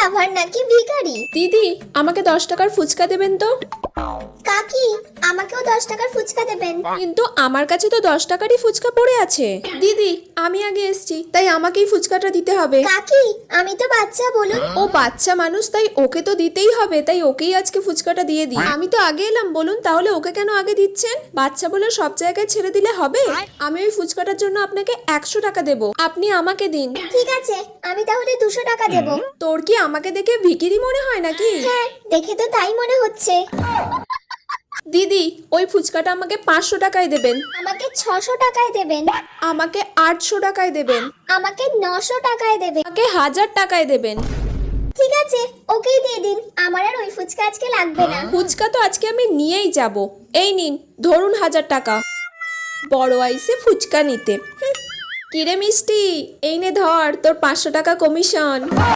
লাভার নাকি ভিখারি? দিদি আমাকে 10 টাকার ফুচকা দেবেন তো। কাকি, আমাকেও 10 টাকার ফুচকা দেবেন। কিন্তু আমার কাছে তো 10 টাকারই ফুচকা পড়ে আছে। দিদি আমি আগে এসেছি, তাই আমাকেই ফুচকাটা দিতে হবে। কাকি, আমি তো বাচ্চা, বলুন। ও বাচ্চা মানুষ, তাই ওকে তো দিতেই হবে, তাই ওকেই আজকে ফুচকাটা দিয়ে দিই। আমি তো আগে এলাম, বলুন তাহলে ওকে কেন আগে দিচ্ছেন? বাচ্চা বলে সব জায়গায় ছেড়ে দিলে হবে? আমি ওই ফুচকাটার জন্য আপনাকে 100 টাকা দেব, আপনি আমাকে দিন। ঠিক আছে, আমি তাহলে 200 টাকা দেব। তোর কি আমাকে দেখে ভিখিরি মনে হয় নাকি? হ্যাঁ, দেখে তো তাই মনে হচ্ছে। দিদি ওই ফুচকাটা আমাকে 500 টাকায় দেবেন। আমাকে 600 টাকায় দেবেন। আমাকে 800 টাকায় দেবেন। আমাকে 900 টাকায় দেবেন। আমাকে 1000 টাকায় দেবেন। ঠিক আছে, ওকেই দিয়ে দিন। আমার আর ওই ফুচকা আজকে লাগবে না। ফুচকা তো আজকে আমি নিয়েই যাব। এই নিন ধরুন 1000 টাকা। বড় আইসে ফুচকা নিতে। কিরে মিষ্টি, এই নে ধর তোর 500 টাকা কমিশন।